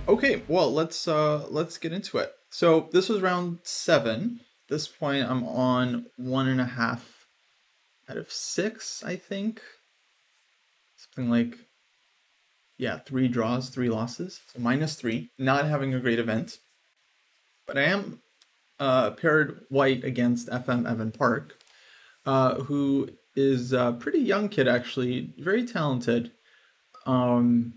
Okay, well let's get into it. So this was round 7. At this point I'm on 1.5 out of 6, I think. Something like, yeah, 3 draws, 3 losses. So -3, not having a great event. But I am paired white against FM Evan Park, who is a pretty young kid actually, very talented. Um,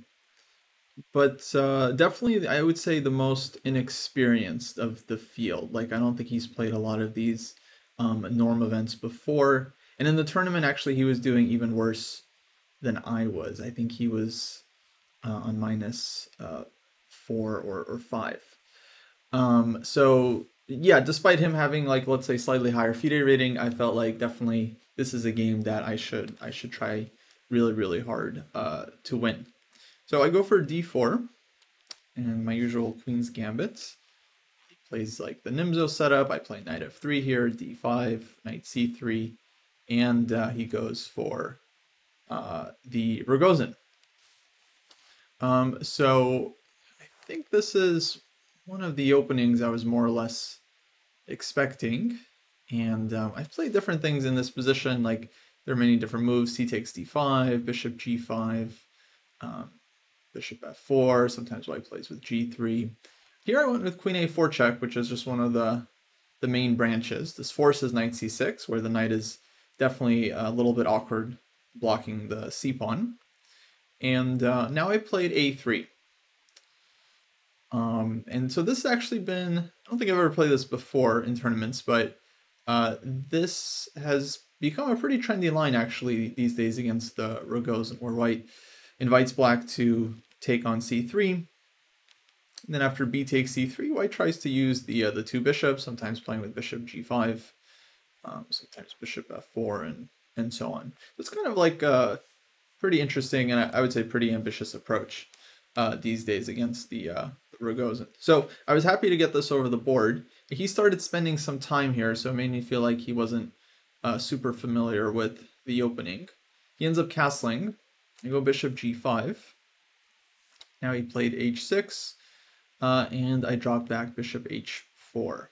but definitely I would say the most inexperienced of the field. Like I don't think he's played a lot of these norm events before. And in the tournament, actually, he was doing even worse than I was. I think he was on -4 or 5. So yeah, despite him having like let's say slightly higher FIDE rating, I felt like definitely this is a game that I should try really hard to win. So I go for d4 and my usual Queen's Gambit. He plays like the Nimzo setup. I play knight f3 here, d5, knight c3, and he goes for the Ragozin. So I think this is one of the openings I was more or less expecting. And I've played different things in this position, like there are many different moves. C takes d5, bishop g5, bishop f4, sometimes white plays with g3. Here I went with queen a4 check, which is just one of the main branches. This forces knight c6, where the knight is definitely a little bit awkward blocking the c-pawn. And now I played a3. And so this has actually been, I don't think I've ever played this before in tournaments, but this has become a pretty trendy line actually these days against the Ragozin, where white invites black to take on c3. And then after b takes c3, white tries to use the 2 bishops, sometimes playing with bishop g5, sometimes bishop f4, and so on. It's kind of like a pretty interesting and I would say pretty ambitious approach these days against the Ragozin. So I was happy to get this over the board. He started spending some time here, so it made me feel like he wasn't super familiar with the opening. He ends up castling. I go bishop g5. Now he played h6, and I drop back bishop h4.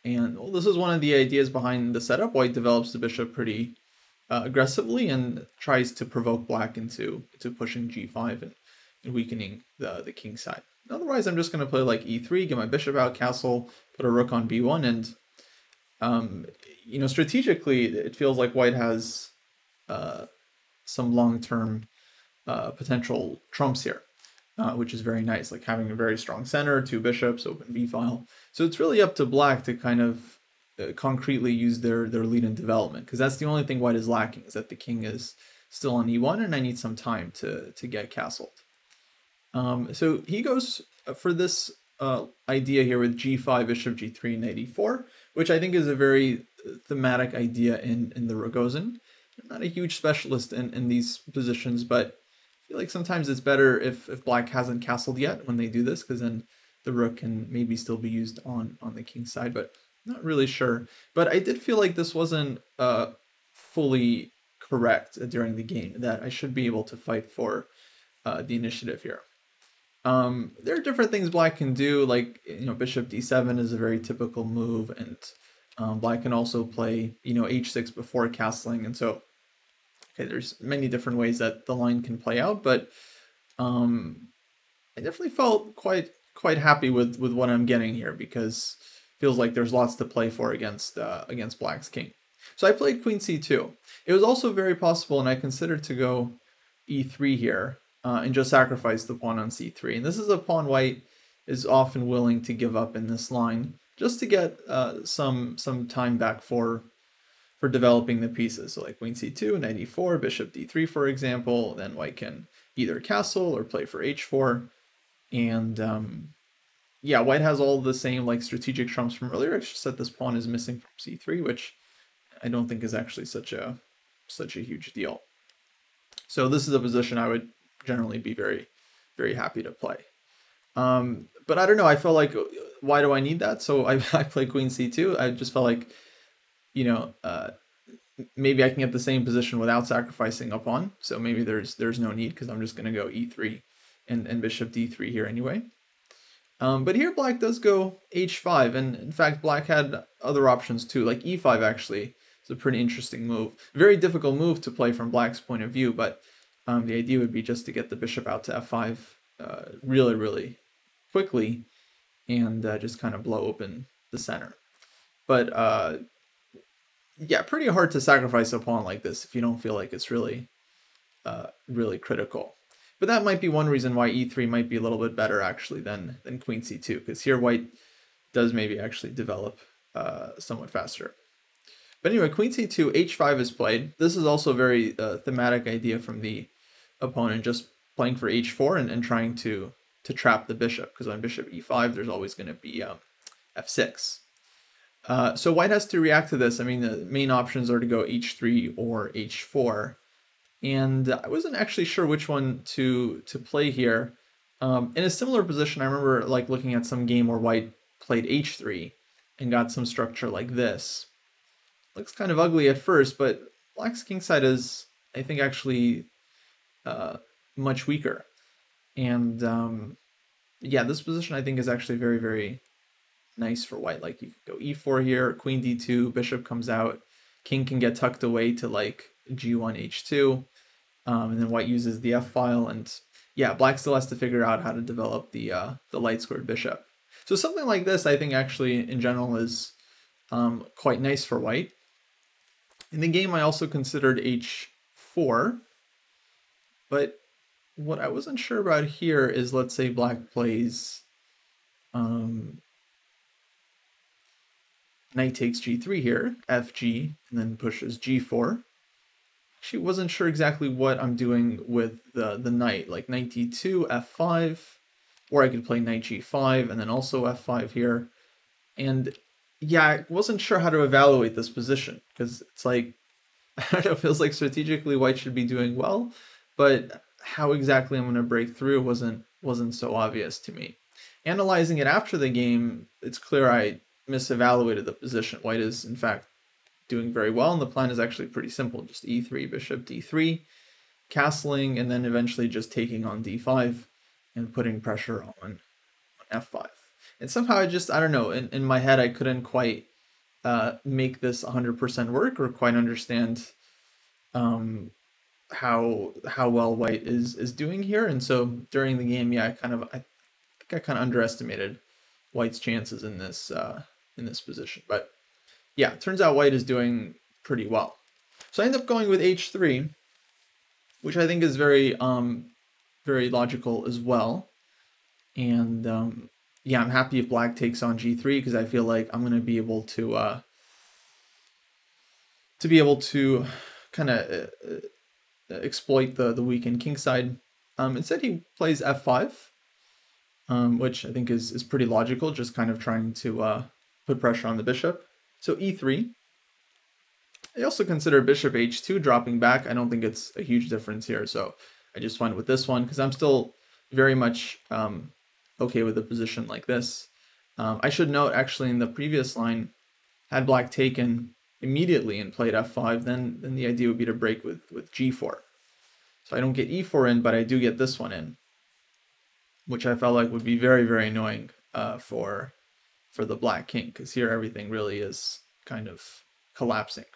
And well, this is one of the ideas behind the setup. White develops the bishop pretty aggressively and tries to provoke black into pushing g5 and weakening the king side. Otherwise, I'm just going to play like e3, get my bishop out, castle, put a rook on b1, and you know, strategically, it feels like white has some long-term potential trumps here, which is very nice, like having a very strong center, 2 bishops, open b-file. So it's really up to black to kind of concretely use their lead in development, because that's the only thing white is lacking, is that the king is still on e1, and I need some time to get castled. So he goes for this idea here with g5, bishop g3, knight e4, which I think is a very thematic idea in the Ragozin. I'm not a huge specialist in these positions, but I feel like sometimes it's better if black hasn't castled yet when they do this, because then the rook can maybe still be used on the king side, but I'm not really sure. But I did feel like this wasn't fully correct during the game, that I should be able to fight for the initiative here. There are different things black can do, like, you know, bishop d7 is a very typical move, and black can also play, you know, h6 before castling, and so okay, there's many different ways that the line can play out, but I definitely felt quite happy with what I'm getting here, because it feels like there's lots to play for against black's king. So I played queen c2. It was also very possible, and I considered to go e3 here, and just sacrifice the pawn on c3. And this is a pawn white is often willing to give up in this line, just to get some time back for developing the pieces. So like queen c2, knight e4, bishop d3, for example. Then white can either castle or play for h4. And yeah, white has all the same like strategic trumps from earlier. It's just that this pawn is missing from c3, which I don't think is actually such a huge deal. So this is a position I would generally be very happy to play. But I don't know, I felt like, why do I need that? So I played queen c2. I just felt like, you know, maybe I can get the same position without sacrificing a pawn. So maybe there's no need, because I'm just going to go e3 and bishop d3 here anyway. But here black does go h5, and in fact black had other options too, like e5 actually. It's a pretty interesting move. Very difficult move to play from black's point of view, but the idea would be just to get the bishop out to f5 really, really quickly and just kind of blow open the center. But yeah, pretty hard to sacrifice a pawn like this if you don't feel like it's really, really critical. But that might be one reason why e3 might be a little bit better actually than queen c2, because here white does maybe actually develop somewhat faster. But anyway, queen c2, h5 is played. This is also a very thematic idea from the opponent, just playing for h4 and trying to trap the bishop, because on bishop e5 there's always going to be f6. So white has to react to this. I mean, the main options are to go h3 or h4. And I wasn't actually sure which one to play here. In a similar position, I remember like looking at some game where white played h3 and got some structure like this. Looks kind of ugly at first, but black's kingside is, I think, actually much weaker. And yeah, this position I think is actually very, very nice for white. Like you could go e4 here, queen d2, bishop comes out, king can get tucked away to like g1, h2, and then white uses the f file, and yeah, black still has to figure out how to develop the light squared bishop. So something like this, I think, actually in general is quite nice for white. In the game, I also considered h4, but what I wasn't sure about here is, let's say black plays knight takes g3 here, fg, and then pushes g4. Actually wasn't sure exactly what I'm doing with the knight, like knight d2, f5, or I could play knight g5 and then also f5 here. And yeah, I wasn't sure how to evaluate this position, because it's like, I don't know, it feels like strategically white should be doing well, but how exactly I'm going to break through wasn't so obvious to me. Analyzing it after the game, it's clear I misevaluated the position. White is, in fact, doing very well, and the plan is actually pretty simple. Just e3, bishop d3, castling, and then eventually just taking on d5 and putting pressure on f5. And somehow I don't know, in my head I couldn't quite make this 100% work or quite understand how well white is doing here. And so during the game, yeah, I think I kind of underestimated white's chances in this position. But yeah, it turns out white is doing pretty well. So I end up going with h3, which I think is very very logical as well. And yeah, I'm happy if black takes on g3, because I feel like I'm going to be able to kind of exploit the weakened kingside. Instead, he plays f5, which I think is pretty logical, just kind of trying to put pressure on the bishop. So e3. I also consider bishop h2 dropping back. I don't think it's a huge difference here, so I just went with this one because I'm still very much okay with a position like this. I should note, actually, in the previous line, had black taken immediately and played f5, then the idea would be to break with g4. So I don't get e4 in, but I do get this one in, which I felt like would be very, very annoying for the black king, because here everything really is kind of collapsing.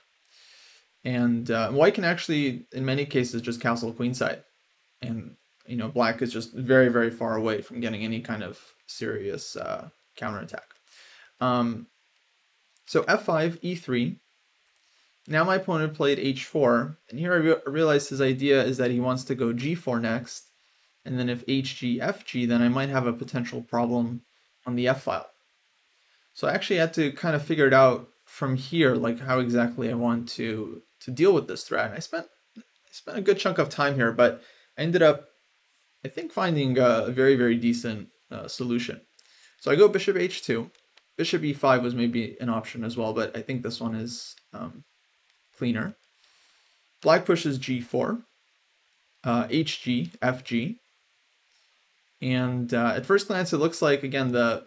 And white can actually, in many cases, just castle queenside. And, you know, black is just very, very far away from getting any kind of serious counterattack. So f5, e3. Now my opponent played h4. And here I realized his idea is that he wants to go g4 next. And then if hg, fg, then I might have a potential problem on the f file. So I actually had to kind of figure it out from here, like how exactly I want to deal with this threat. And I spent a good chunk of time here, but I ended up, I think, finding a very, very decent solution. So I go bishop h2. Bishop e5 was maybe an option as well, but I think this one is cleaner. Black pushes g4, hg, fg. And at first glance, it looks like, again, the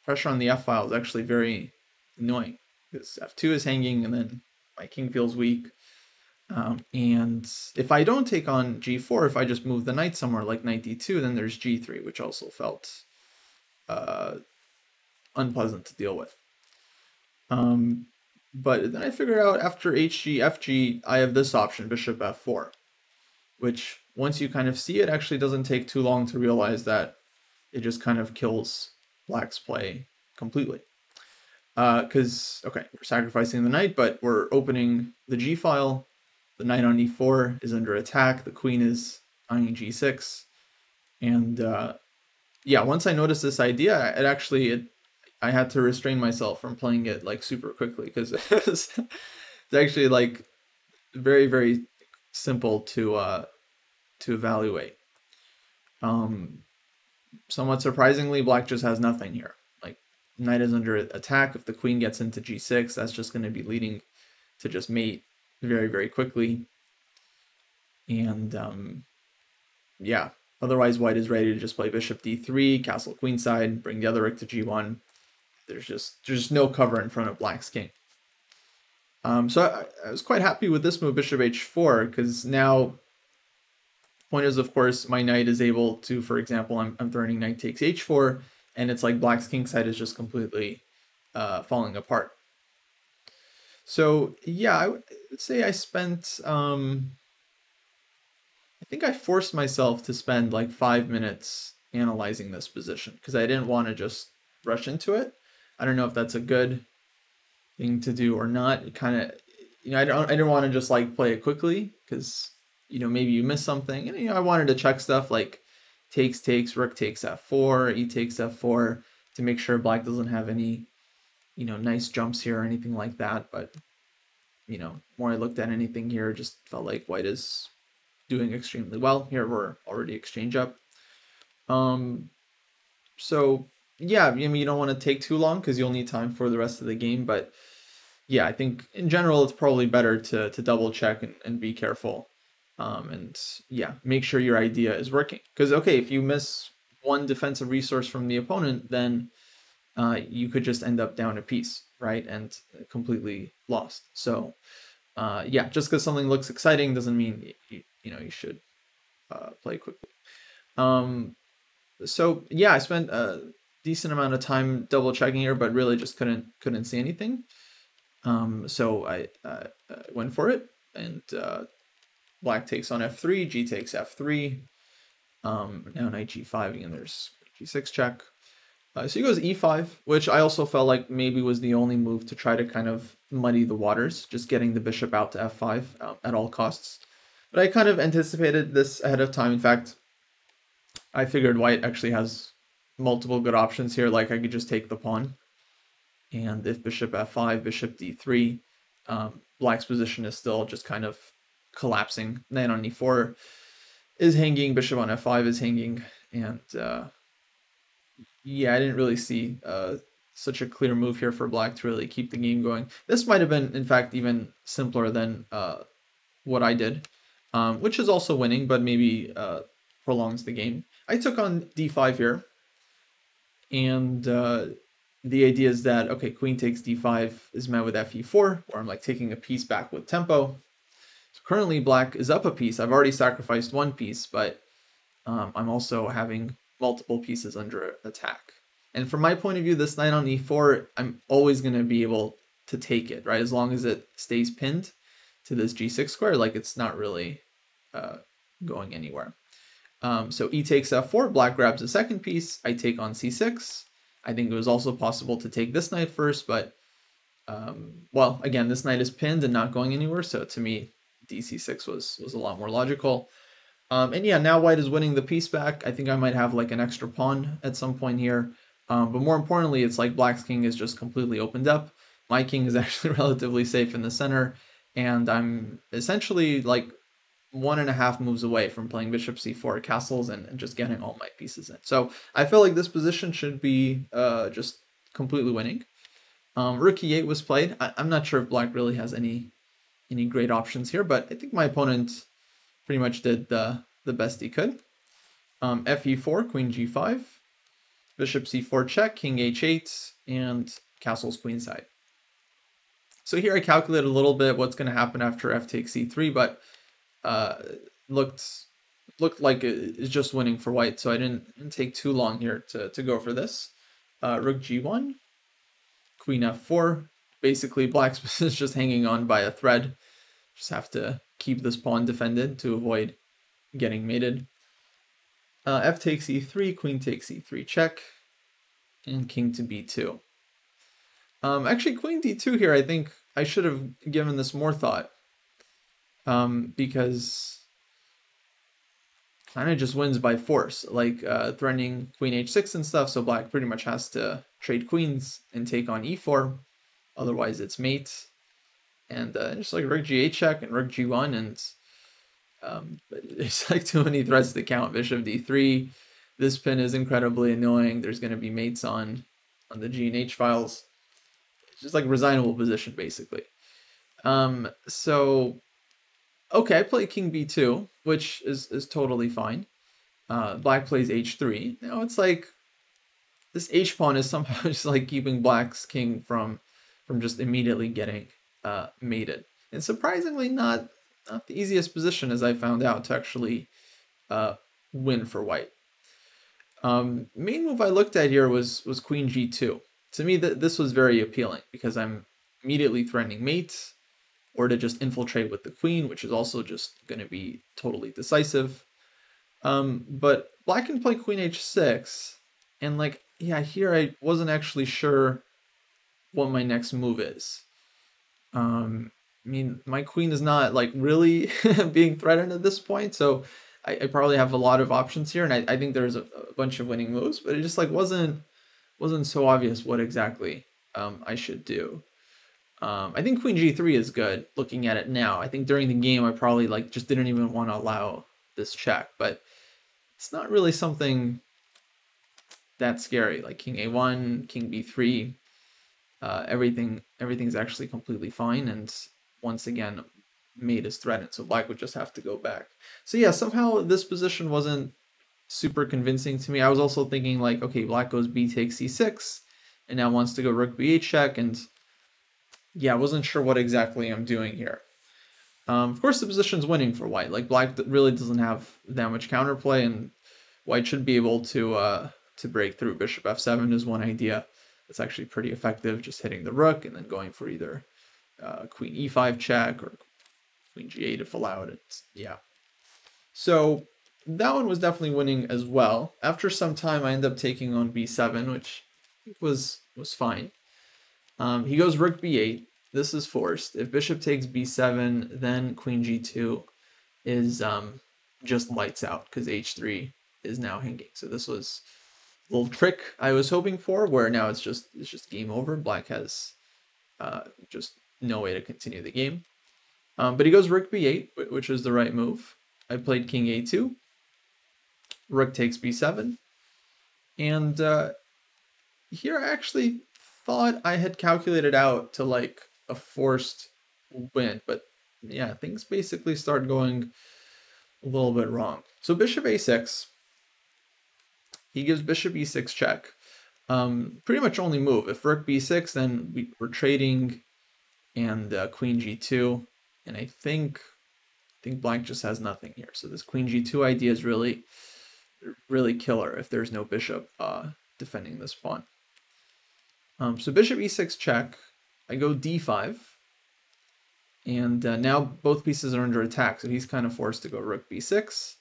pressure on the f file is actually very annoying, because f2 is hanging and then my king feels weak. And if I don't take on g4, if I just move the knight somewhere like knight d2, then there's g3, which also felt uh, unpleasant to deal with. But then I figured out after HG, FG, I have this option, bishop f4, which once you kind of see it, actually doesn't take too long to realize that it just kind of kills black's play completely. Because, okay, we're sacrificing the knight, but we're opening the g file. The knight on e4 is under attack. The queen is eyeing g6. And yeah, once I noticed this idea, I had to restrain myself from playing it like super quickly, because it's actually like very, very simple to evaluate. Somewhat surprisingly, black just has nothing here. Like, knight is under attack. If the queen gets into g6, that's just going to be leading to just mate very, very quickly. And yeah, otherwise white is ready to just play bishop d3, castle queenside, bring the other rook to g1. There's just no cover in front of black's king. So I was quite happy with this move, bishop h4, because now, point is, of course, my knight is able to, for example, I'm threatening knight takes h4, and it's like black's king side is just completely falling apart. So yeah, I would say I spent, I think I forced myself to spend like 5 minutes analyzing this position, because I didn't want to just rush into it. I don't know if that's a good thing to do or not. It kind of, I didn't want to just like play it quickly, because maybe you miss something. And I wanted to check stuff like takes, rook takes f4, e takes f4, to make sure black doesn't have any nice jumps here or anything like that. But more I looked at anything here, just felt like white is doing extremely well. Here we're already exchange up. So yeah, I mean, you don't want to take too long because you'll need time for the rest of the game. But yeah, I think in general it's probably better to double check and be careful. And yeah, make sure your idea is working. Because okay, if you miss one defensive resource from the opponent, then you could just end up down a piece, right? And completely lost. So yeah, just because something looks exciting doesn't mean you should play quickly. So yeah, I spent a decent amount of time double checking here, but really just couldn't see anything. So I went for it, and black takes on f3, g takes f3. Now knight g5 again. There's g6 check. So he goes e5, which I also felt like maybe was the only move to try to kind of muddy the waters, just getting the bishop out to f5 at all costs. But I kind of anticipated this ahead of time. In fact, I figured white actually has multiple good options here. Like I could just take the pawn, and if bishop f5, bishop d3, black's position is still just kind of collapsing. Knight on e4 is hanging, bishop on f5 is hanging, and yeah, I didn't really see such a clear move here for black to really keep the game going. This might have been, in fact, even simpler than what I did, which is also winning, but maybe prolongs the game. I took on d5 here, and the idea is that, okay, queen takes d5 is met with fe4, where I'm like taking a piece back with tempo. So currently black is up a piece. I've already sacrificed one piece, but I'm also having multiple pieces under attack. And from my point of view, this knight on e4, I'm always going to be able to take it, right? As long as it stays pinned to this g6 square, like it's not really going anywhere. So e takes f4, black grabs a second piece, I take on c6. I think it was also possible to take this knight first, but well, again, this knight is pinned and not going anywhere, so to me, dc6 was a lot more logical. And yeah, now white is winning the piece back. I think I might have like an extra pawn at some point here. But more importantly, it's like black's king is just completely opened up. My king is actually relatively safe in the center, and I'm essentially like 1.5 moves away from playing bishop c4 castles and just getting all my pieces in. So I feel like this position should be just completely winning. Rook e8 was played. I'm not sure if black really has any great options here, but I think my opponent pretty much did the best he could. fe4, queen g5, bishop c4 check, king h8, and castles queenside. So here I calculated a little bit what's going to happen after f takes c3, but looked like it's just winning for white, so I didn't take too long here to go for this. rook g1, queen f4. Basically, black's position is just hanging on by a thread. Just have to keep this pawn defended to avoid getting mated. F takes e3, queen takes e3 check, and king to b2. Actually, queen d2 here, I think I should have given this more thought, because kind of just wins by force, like threatening queen h6 and stuff, so black pretty much has to trade queens and take on e4, otherwise it's mate. And just like rook g8 check and rook g1, and it's like too many threats to count. Bishop d3, this pin is incredibly annoying. There's going to be mates on the g and h files. It's just like a resignable position, basically. So, okay, I play king b2, which is totally fine. Black plays h3. Now it's like this h pawn is somehow just like keeping black's king from just immediately getting mated. And surprisingly not the easiest position, as I found out, to actually win for white. Main move I looked at here was queen g2. To me, this was very appealing because I'm immediately threatening mate, or to just infiltrate with the queen, which is also just going to be totally decisive. But black can play queen h6, and like, yeah, here I wasn't actually sure what my next move is. I mean, my queen is not like really being threatened at this point, so I probably have a lot of options here, and I think there's a bunch of winning moves, but it just like wasn't so obvious what exactly I should do. I think queen g3 is good looking at it now. I think during the game I probably like just didn't even want to allow this check, but it's not really something that scary. Like king a1, king b3, everything's actually completely fine, and once again mate is threatened, so black would just have to go back. So yeah, somehow this position wasn't super convincing to me. I was also thinking like, okay, black goes b takes c6, and now wants to go rook b8 check, and yeah, I wasn't sure what exactly I'm doing here. Of course, the position's winning for white. Like black really doesn't have that much counterplay, and white should be able to break through. Bishop f7 is one idea. It's actually pretty effective, just hitting the rook and then going for either queen e5 check or queen g8 if allowed. Yeah. So that one was definitely winning as well. After some time, I end up taking on b7, which was fine. He goes rook b8. This is forced. If bishop takes b7, then queen g2 is just lights out because h3 is now hanging. So this was a little trick I was hoping for, where now it's just game over. Black has just no way to continue the game. But he goes rook b8, which is the right move. I played king a2. Rook takes b7. And here I actually thought I had calculated out to like a forced win, but yeah, things basically start going a little bit wrong. So bishop a6, he gives bishop e6 check. Pretty much only move. If rook b6, then we're trading, and queen g2, and I think black just has nothing here. So this queen g2 idea is really killer if there's no bishop defending this pawn. So bishop e6 check, I go d5, and now both pieces are under attack, so he's kind of forced to go rook b6.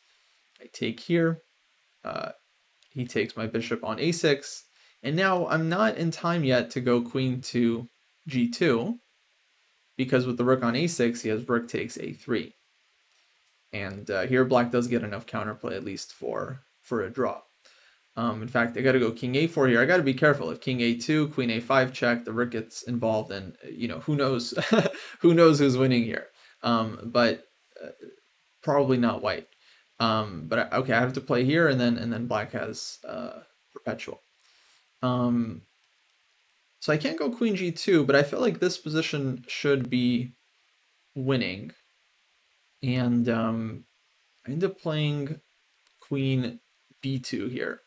I take here, he takes my bishop on a6, and now I'm not in time yet to go queen to g2, because with the rook on a6, he has rook takes a3. And here black does get enough counterplay, at least for a draw. In fact, I got to go king a4 here. I got to be careful. If king a2, queen a5 check, the rook gets involved, and who knows who knows who's winning here. But probably not white. But okay, I have to play here, and then black has perpetual. So I can't go queen g2, but I feel like this position should be winning. And I end up playing queen b2 here.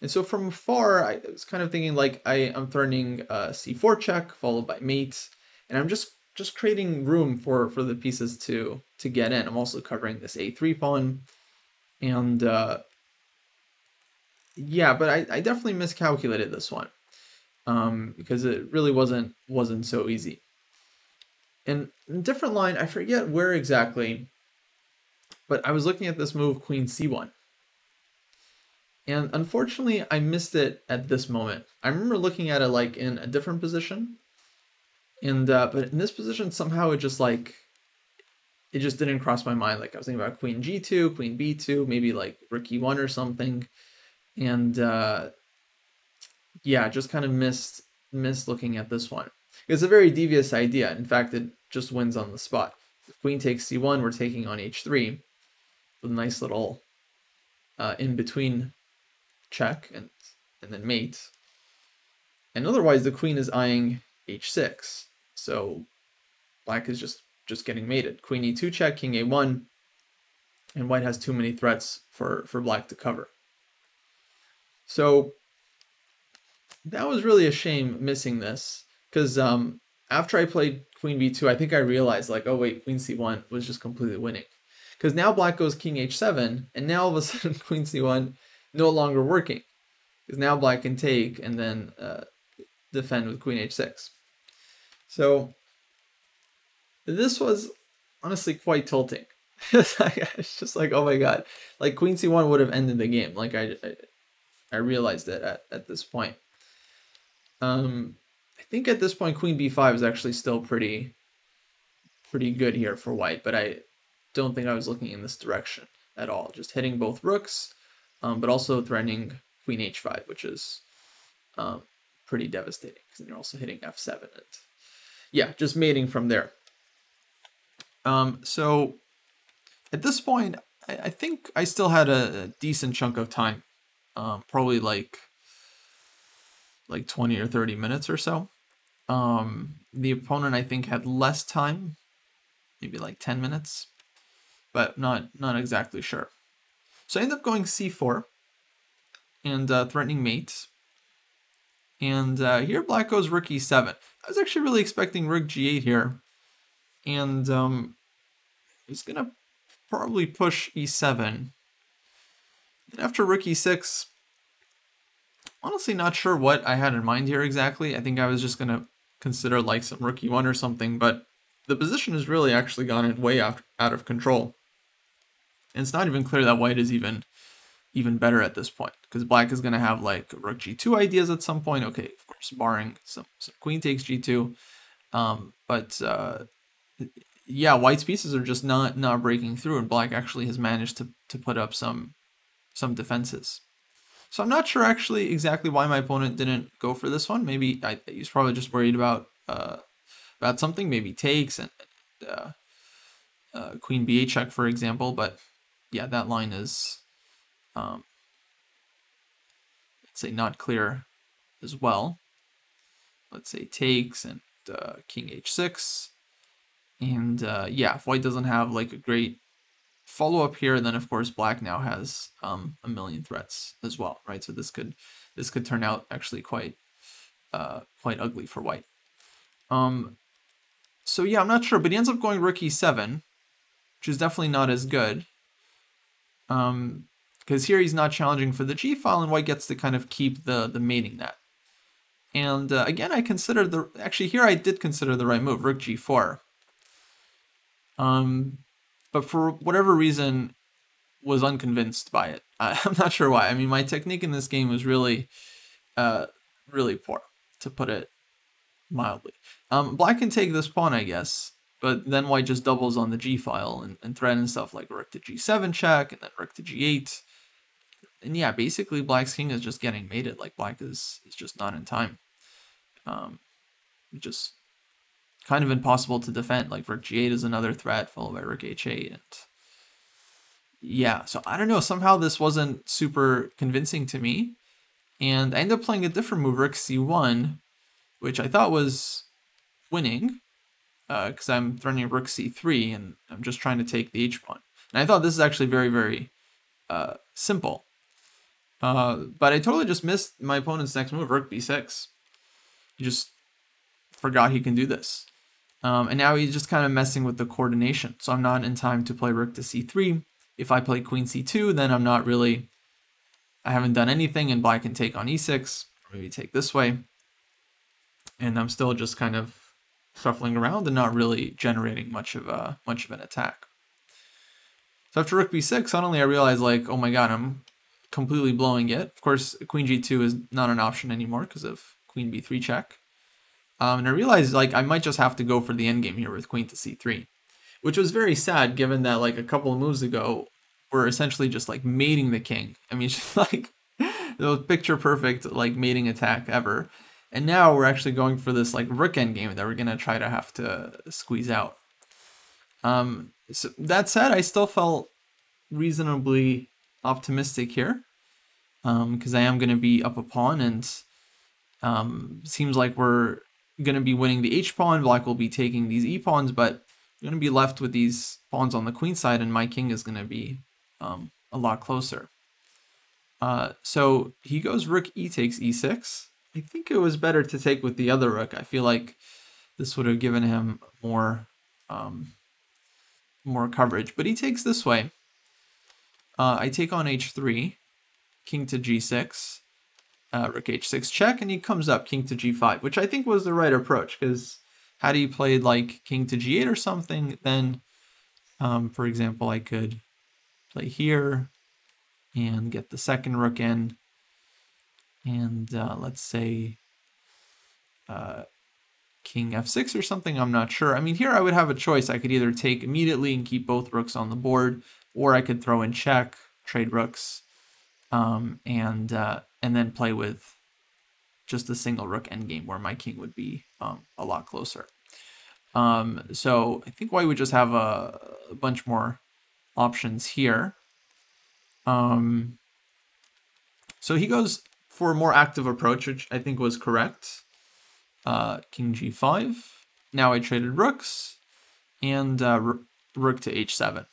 And so from afar, I was kind of thinking like I'm threatening c4 check followed by mate, and I'm just creating room for the pieces to get in. I'm also covering this a3 pawn, and Yeah, but I definitely miscalculated this one because it really wasn't so easy. And a different line, I forget where exactly, but I was looking at this move Queen C1. And unfortunately, I missed it at this moment. I remember looking at it like in a different position, and but in this position somehow it just didn't cross my mind. Like I was thinking about Queen G2, Queen B2, maybe like Rook E1 or something, and yeah, just kind of missed looking at this one. It's a very devious idea. In fact, it just wins on the spot. If Queen takes C1, we're taking on H3 with a nice little in between check and then mate. And otherwise, the queen is eyeing H6, so black is just getting mated. Queen E2 check, King A1, and white has too many threats for black to cover. So that was really a shame missing this, because after I played Queen B2, I think I realized like, oh wait, Queen C1 was just completely winning. Because now black goes King H7, and now all of a sudden Queen C1 no longer working. Because now black can take and then defend with Queen H6. So this was honestly quite tilting. It's just like, oh my god. Like Queen C1 would have ended the game. Like I realized it at this point. I think at this point Queen B5 is actually still pretty good here for white, but I don't think I was looking in this direction at all. Just hitting both rooks, but also threatening Queen H5, which is pretty devastating because you're also hitting F7 and yeah, just mating from there. So at this point, I think I still had a decent chunk of time, probably like 20 or 30 minutes or so. The opponent, I think, had less time, maybe like 10 minutes, but not exactly sure. So I ended up going C4 and threatening mate. And here black goes Rook E7. I was actually really expecting Rook G8 here. And he's going to probably push E7. And after Rook E6, honestly not sure what I had in mind here exactly. I think I was just going to consider like some Rook E1 or something, but the position has really actually gone way out of control. And it's not even clear that white is even better at this point, because black is going to have like Rook G2 ideas at some point. Okay, of course, barring some queen takes G2. But yeah, white's pieces are just not breaking through, and black actually has managed to put up some defenses. So I'm not sure actually exactly why my opponent didn't go for this one. Maybe he's probably just worried about something. Maybe takes and Queen B8 check, for example. But yeah, that line is let's say not clear as well. Let's say takes and King H6. And yeah, if white doesn't have like a great follow-up here, then of course black now has a million threats as well, right? So this could turn out actually quite ugly for white. So yeah, I'm not sure, but he ends up going Rook E7, which is definitely not as good. Because here he's not challenging for the G file, and white gets to kind of keep the mating net. And again, I considered actually here I did consider the right move, Rook G4. But for whatever reason, was unconvinced by it. I'm not sure why. I mean, my technique in this game was really poor, to put it mildly. Black can take this pawn, I guess, but then white just doubles on the G file and threatens stuff like Rook to G7 check, and then Rook to G8. And yeah, basically black's king is just getting mated. Like black is just not in time. Just kind of impossible to defend. Like Rook G8 is another threat, followed by Rook H8. And yeah, so I don't know. Somehow this wasn't super convincing to me. And I ended up playing a different move, Rook C1, which I thought was winning. Because I'm threatening Rook C3, and I'm just trying to take the H-pawn. And I thought this is actually very, very simple. But I totally just missed my opponent's next move, Rook B6. He just forgot he can do this. And now he's just kind of messing with the coordination. So I'm not in time to play Rook to C3. If I play Queen C2, then I'm not really I haven't done anything, and black can take on e6, or maybe take this way. And I'm still just kind of shuffling around and not really generating much of an attack. So after rook b6, suddenly I realize, like, oh my god, I'm completely blowing it. Of course, queen g2 is not an option anymore because of queen b3 check. And I realized, like, I might just have to go for the endgame here with queen to c3, which was very sad given that, like, a couple of moves ago, we're essentially just, like, mating the king. I mean, just, like, the picture perfect, like, mating attack ever. And now we're actually going for this, like, rook endgame that we're going to try to have to squeeze out. So that said, I still felt reasonably optimistic here, because I am going to be up a pawn, and seems like we're going to be winning the h-pawn. Black will be taking these e-pawns, but you're going to be left with these pawns on the queen side, and my king is going to be a lot closer. So he goes rook e takes e6. I think it was better to take with the other rook. I feel like this would have given him more coverage, but he takes this way. I take on h3, king to g6, rook h6 check, and he comes up king to g5, which I think was the right approach, because had he played like king to g8 or something, then, for example, I could play here and get the second rook in, and let's say king f6 or something, I'm not sure. I mean, here I would have a choice. I could either take immediately and keep both rooks on the board, or I could throw in check, trade rooks, and then play with just a single rook endgame where my king would be a lot closer. So I think white would just have a bunch more options here. So he goes for a more active approach, which I think was correct. King g5. Now I traded rooks, and rook to h7.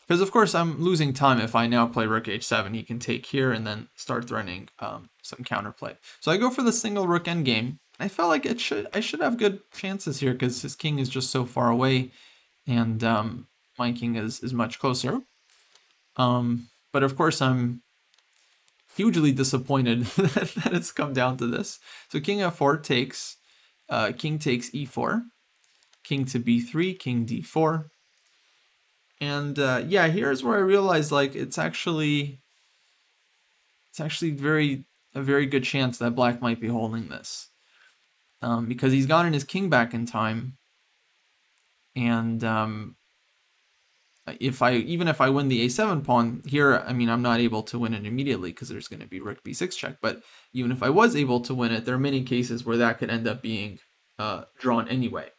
Because, of course, I'm losing time if I now play rook h7. He can take here and then start threatening some counterplay. So I go for the single rook endgame. I felt like I should have good chances here because his king is just so far away, and my king is much closer. But, of course, I'm hugely disappointed that it's come down to this. So king f4 takes, king takes e4, king to b3, king d4. And yeah, here's where I realized, like, it's actually a very good chance that black might be holding this, because he's gotten his king back in time, and even if I win the a7 pawn here, I mean, I'm not able to win it immediately because there's going to be rook b6 check. But even if I was able to win it, there are many cases where that could end up being drawn anyway.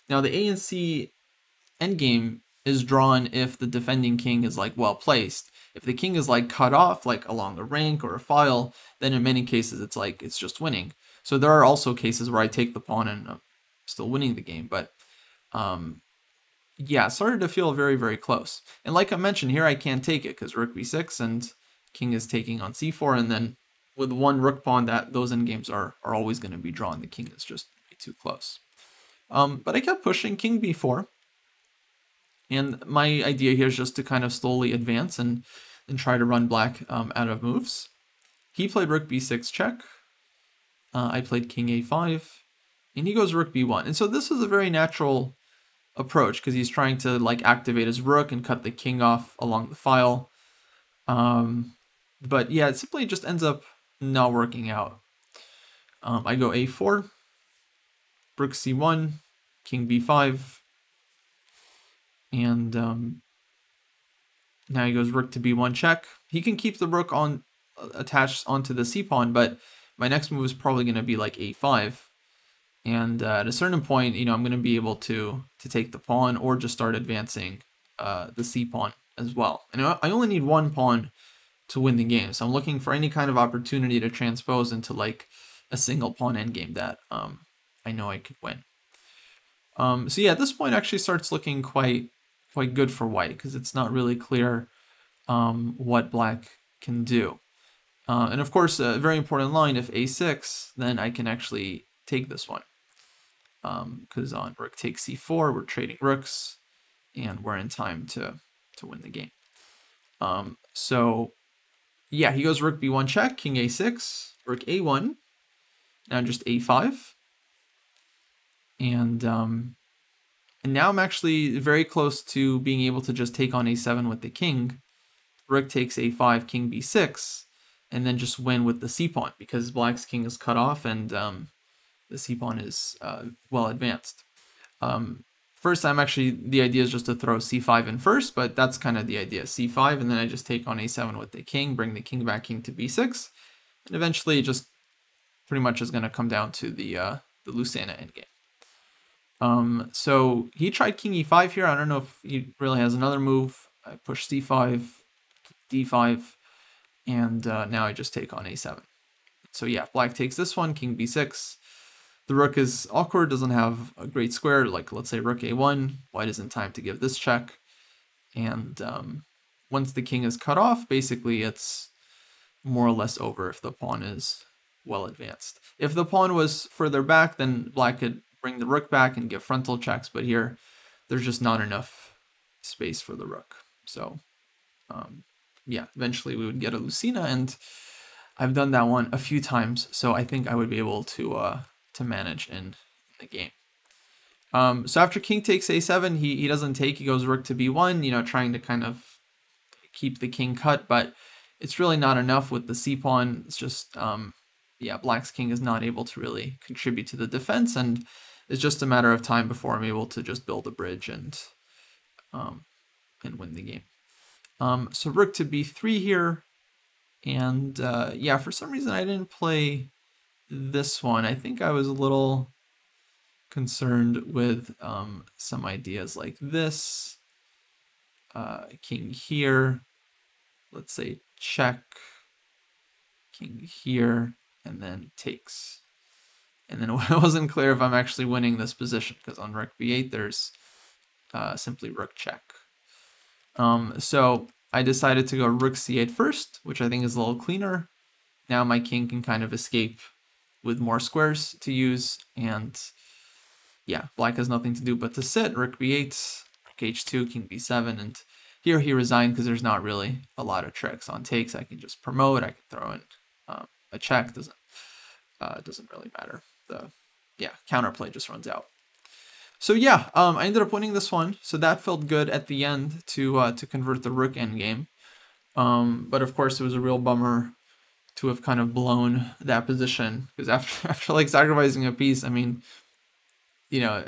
Now the a and c endgame is drawn if the defending king is, like, well placed. If the king is, like, cut off, like along a rank or a file, then in many cases it's like it's just winning. So there are also cases where I take the pawn and I'm still winning the game. But yeah, started to feel very, very close. And like I mentioned, here I can't take it because rook b6 and king is taking on c4, and then with one rook pawn, those endgames are always going to be drawn. The king is just way too close. But I kept pushing king b4. And my idea here is just to kind of slowly advance and try to run black out of moves. He played rook b6 check. I played king a5. And he goes rook b1. And so this is a very natural approach because he's trying to, like, activate his rook and cut the king off along the file. But yeah, it simply just ends up not working out. I go a4, rook c1, king b5. And now he goes rook to b1 check. He can keep the rook on attached onto the c-pawn, but my next move is probably going to be like a5. And at a certain point, you know, I'm going to be able to take the pawn or just start advancing the c-pawn as well. And I only need one pawn to win the game, so I'm looking for any kind of opportunity to transpose into, like, a single pawn endgame that I know I could win. So yeah, at this point actually starts looking quite good for white because it's not really clear what black can do. And of course, a very important line, if a6, then I can actually take this one. Because on rook takes c4, we're trading rooks, and we're in time to win the game. So yeah, he goes rook b1 check, king a6, rook a1, now just a5. And now I'm actually very close to being able to just take on a7 with the king. Rook takes a5, king b6, and then just win with the c-pawn because black's king is cut off and the c-pawn is well advanced. First, the idea is just to throw c5 in first, but that's kind of the idea. c5, and then I just take on a7 with the king, bring the king back, king to b6, and eventually it just pretty much is going to come down to the Lucena endgame. So he tried king e5 here. I don't know if he really has another move. I push c5, d5, and now I just take on a7. So yeah, black takes this one, king b6. The rook is awkward, doesn't have a great square, like let's say rook a1. White is in time to give this check. And once the king is cut off, basically it's more or less over if the pawn is well advanced. If the pawn was further back, then black could bring the rook back and give frontal checks, but here there's just not enough space for the rook. So yeah, eventually we would get a Lucena, and I've done that one a few times, so I think I would be able to manage in the game. So after king takes a7, he doesn't take, he goes rook to b1, you know, trying to kind of keep the king cut, but it's really not enough with the c-pawn. It's just, yeah, black's king is not able to really contribute to the defense, and it's just a matter of time before I'm able to just build a bridge and win the game. So rook to b3 here, and yeah, for some reason I didn't play this one. I think I was a little concerned with some ideas like this. King here, let's say check, king here, and then takes. And then it wasn't clear if I'm actually winning this position, because on rook b8 there's simply rook check. So I decided to go rook c8 first, which I think is a little cleaner. Now my king can kind of escape with more squares to use, and yeah, black has nothing to do but to sit. Rook b8, rook h2, king b7, and here he resigned because there's not really a lot of tricks. On takes, I can just promote, I can throw in a check, doesn't really matter. The counterplay just runs out. So yeah, I ended up winning this one, so that felt good at the end to convert the rook endgame. But of course it was a real bummer to have kind of blown that position, because after like sacrificing a piece, I mean, you know,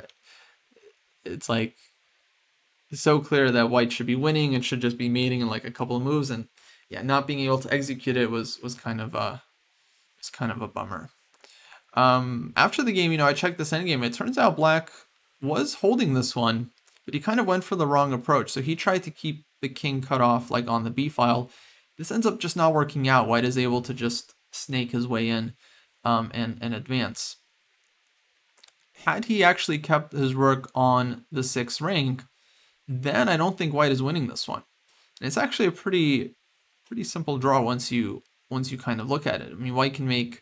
it's like so clear that white should be winning and should just be mating in like a couple of moves, and yeah, not being able to execute it was kind of a bummer. After the game, you know, I checked this endgame. It turns out black was holding this one, but he kind of went for the wrong approach. So he tried to keep the king cut off like on the b file. This ends up just not working out. White is able to just snake his way in and advance. Had he actually kept his rook on the 6th rank, then I don't think white is winning this one. And it's actually a pretty simple draw once you kind of look at it. I mean, white can make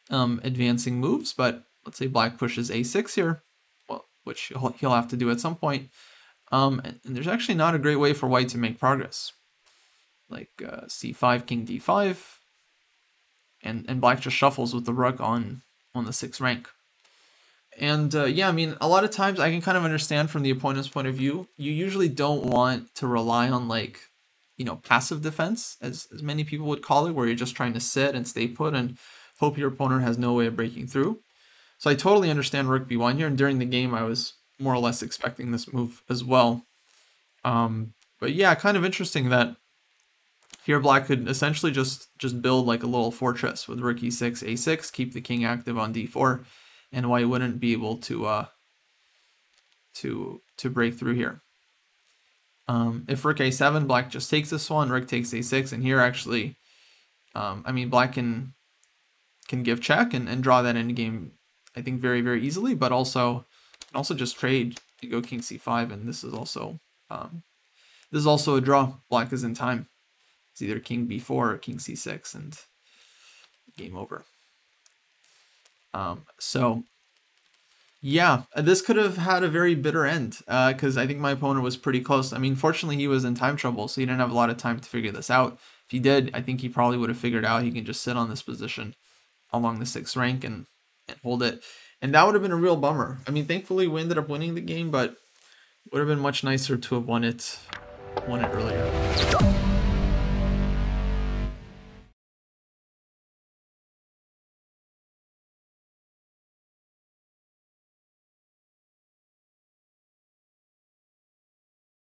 advancing moves, but let's say black pushes a6 here, well, which he'll have to do at some point. And there's actually not a great way for white to make progress. Like c5, king d5, and black just shuffles with the rook on the 6th rank. And yeah, I mean, a lot of times I can kind of understand from the opponent's point of view. You usually don't want to rely on, like, you know, passive defense, as many people would call it, where you're just trying to sit and stay put and hope your opponent has no way of breaking through. So I totally understand rook b1 here, and during the game I was more or less expecting this move as well. But yeah, kind of interesting that here black could essentially just build like a little fortress with rook e6, a6, keep the king active on d4, and white wouldn't be able to break through here. If rook a7, black just takes this one, rook takes a6, and here actually, I mean, black can give check and draw that endgame, I think, very, very easily, but also just trade to go king c5, and this is also a draw. Black is in time. It's either king b4 or king c6, and game over. So Yeah, this could have had a very bitter end because I think my opponent was pretty close. I mean, fortunately, he was in time trouble, so he didn't have a lot of time to figure this out. If he did, I think he probably would have figured out he can just sit on this position along the 6th rank and hold it. And that would have been a real bummer. I mean, thankfully, we ended up winning the game, but it would have been much nicer to have won it early.